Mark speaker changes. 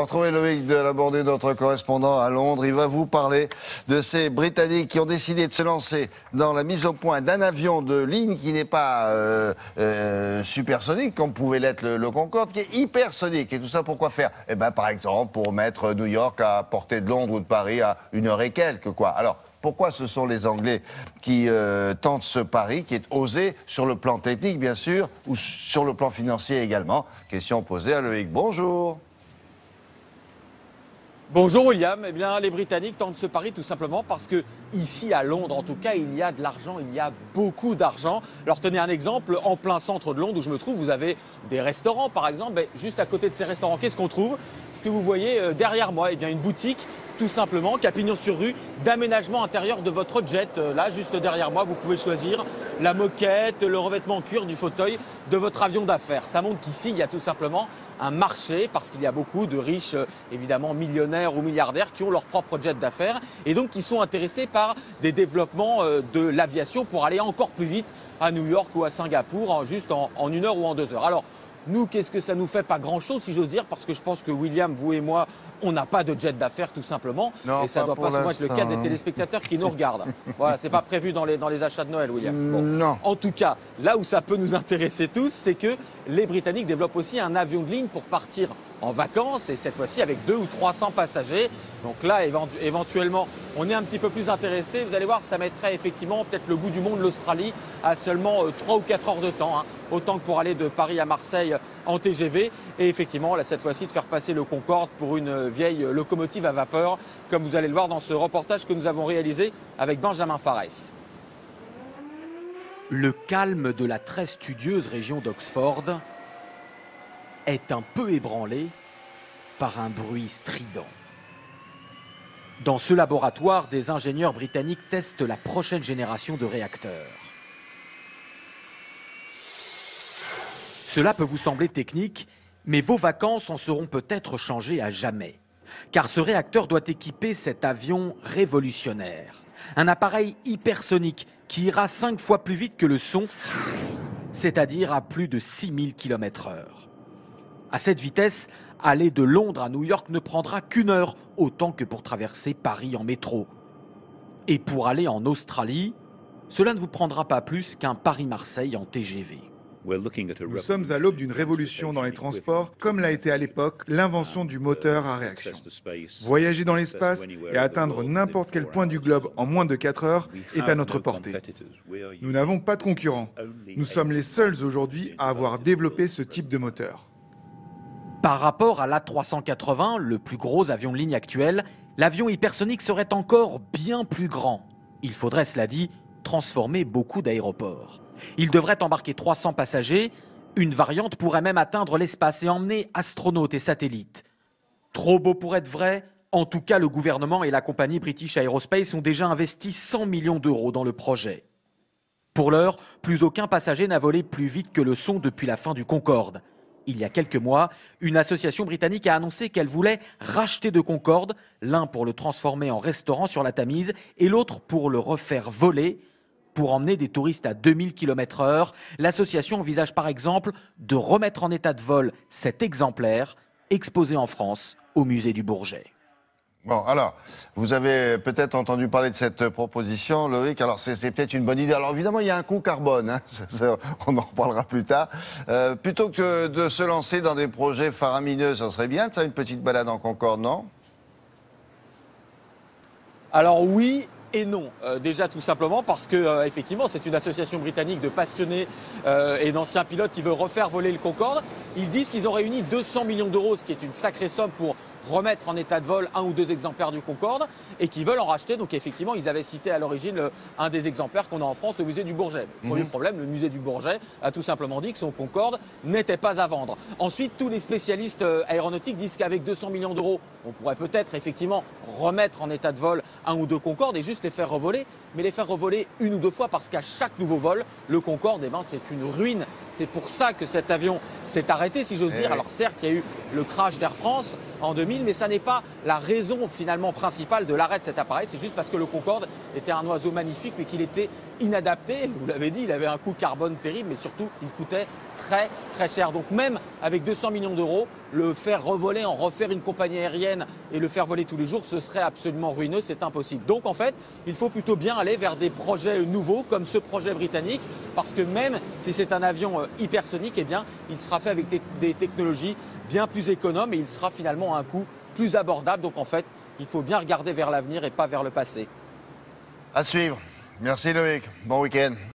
Speaker 1: va retrouver Loïc de la Bordée, notre correspondant à Londres. Il va vous parler de ces Britanniques qui ont décidé de se lancer dans la mise au point d'un avion de ligne qui n'est pas supersonique, comme pouvait l'être le Concorde, qui est hypersonique. Et tout ça, pourquoi faire? Eh ben, par exemple, pour mettre New York à portée de Londres ou de Paris à 1 heure et quelques, quoi. Alors, pourquoi ce sont les Anglais qui tentent ce pari, qui est osé sur le plan technique, bien sûr, ou sur le plan financier également? Question posée à Loïc. Bonjour.
Speaker 2: Bonjour William. Eh bien, les Britanniques tentent ce pari tout simplement parce que ici à Londres, en tout cas, il y a de l'argent, il y a beaucoup d'argent. Alors tenez un exemple, en plein centre de Londres où je me trouve, vous avez des restaurants par exemple. Mais juste à côté de ces restaurants, qu'est-ce qu'on trouve? Ce que vous voyez derrière moi, eh bien une boutique tout simplement, qui a pignon sur rue, d'aménagement intérieur de votre jet. Là, juste derrière moi, vous pouvez choisir la moquette, le revêtement en cuir du fauteuil de votre avion d'affaires. Ça montre qu'ici, il y a tout simplement un marché parce qu'il y a beaucoup de riches, évidemment millionnaires ou milliardaires qui ont leur propre jet d'affaires et donc qui sont intéressés par des développements de l'aviation pour aller encore plus vite à New York ou à Singapour, juste en 1 heure ou en 2 heures. Alors, nous, qu'est-ce que ça nous fait? Pas grand-chose, si j'ose dire, parce que je pense que William, vous et moi, on n'a pas de jet d'affaires, tout simplement.
Speaker 1: Non,
Speaker 2: et ça ne doit pas souvent être le cas des téléspectateurs qui nous regardent. Voilà, c'est pas prévu dans les achats de Noël, William. Bon.
Speaker 1: Non.
Speaker 2: En tout cas, là où ça peut nous intéresser tous, c'est que les Britanniques développent aussi un avion de ligne pour partir en vacances, et cette fois-ci avec 200 ou 300 passagers. Donc là, éventuellement, on est un petit peu plus intéressé. Vous allez voir, ça mettrait effectivement peut-être le bout du monde, l'Australie, à seulement 3 ou 4 heures de temps. Hein. Autant que pour aller de Paris à Marseille en TGV. Et effectivement, là, cette fois-ci, de faire passer le Concorde pour une vieille locomotive à vapeur, comme vous allez le voir dans ce reportage que nous avons réalisé avec Benjamin Fares. Le calme de la très studieuse région d'Oxford est un peu ébranlé par un bruit strident. Dans ce laboratoire, des ingénieurs britanniques testent la prochaine génération de réacteurs. Cela peut vous sembler technique, mais vos vacances en seront peut-être changées à jamais. Car ce réacteur doit équiper cet avion révolutionnaire. Un appareil hypersonique qui ira 5 fois plus vite que le son, c'est-à-dire à plus de 6000 km/h. À cette vitesse, aller de Londres à New York ne prendra qu'1 heure, autant que pour traverser Paris en métro. Et pour aller en Australie, cela ne vous prendra pas plus qu'un Paris-Marseille en TGV.
Speaker 3: Nous sommes à l'aube d'une révolution dans les transports, comme l'a été à l'époque l'invention du moteur à réaction. Voyager dans l'espace et atteindre n'importe quel point du globe en moins de 4 heures est à notre portée. Nous n'avons pas de concurrents. Nous sommes les seuls aujourd'hui à avoir développé ce type de moteur.
Speaker 2: Par rapport à l'A380, le plus gros avion de ligne actuel, l'avion hypersonique serait encore bien plus grand. Il faudrait, cela dit, transformer beaucoup d'aéroports. Il devrait embarquer 300 passagers. Une variante pourrait même atteindre l'espace et emmener astronautes et satellites. Trop beau pour être vrai? En tout cas, le gouvernement et la compagnie British Aerospace ont déjà investi 100 millions d'euros dans le projet. Pour l'heure, plus aucun passager n'a volé plus vite que le son depuis la fin du Concorde. Il y a quelques mois, une association britannique a annoncé qu'elle voulait racheter 2 Concorde, l'un pour le transformer en restaurant sur la Tamise et l'autre pour le refaire voler. Pour emmener des touristes à 2000 km/h, l'association envisage par exemple de remettre en état de vol cet exemplaire, exposé en France au musée du Bourget.
Speaker 1: Bon, alors, vous avez peut-être entendu parler de cette proposition, Loïc. Alors, c'est peut-être une bonne idée. Alors, évidemment, il y a un coût carbone. Hein. On en reparlera plus tard. Plutôt que de se lancer dans des projets faramineux, ça serait bien de faire une petite balade en Concorde, non?
Speaker 2: Alors oui et non. Déjà tout simplement parce que effectivement c'est une association britannique de passionnés et d'anciens pilotes qui veut refaire voler le Concorde. Ils disent qu'ils ont réuni 200 millions d'euros, ce qui est une sacrée somme pour remettre en état de vol 1 ou 2 exemplaires du Concorde et qui veulent en racheter. Donc effectivement, ils avaient cité à l'origine un des exemplaires qu'on a en France au musée du Bourget. Premier problème, le musée du Bourget a tout simplement dit que son Concorde n'était pas à vendre. Ensuite, tous les spécialistes aéronautiques disent qu'avec 200 millions d'euros, on pourrait peut-être effectivement remettre en état de vol 1 ou 2 Concorde et juste les faire revoler, mais les faire revoler 1 ou 2 fois parce qu'à chaque nouveau vol, le Concorde, eh ben, c'est une ruine. C'est pour ça que cet avion s'est arrêté, si j'ose dire. Alors certes, il y a eu le crash d'Air France en 2000, mais ça n'est pas la raison finalement principale de l'arrêt de cet appareil. C'est juste parce que le Concorde était un oiseau magnifique, mais qu'il était inadapté. Vous l'avez dit, il avait un coût carbone terrible, mais surtout, il coûtait très très cher. Donc même avec 200 millions d'euros, le faire revoler, en refaire une compagnie aérienne et le faire voler tous les jours, ce serait absolument ruineux, c'est impossible. Donc en fait, il faut plutôt bien aller vers des projets nouveaux comme ce projet britannique, parce que même si c'est un avion hypersonique, eh bien, il sera fait avec des technologies bien plus économes et il sera finalement à un coût plus abordable. Donc en fait, il faut bien regarder vers l'avenir et pas vers le passé.
Speaker 1: À suivre. Merci Loïc. Bon week-end.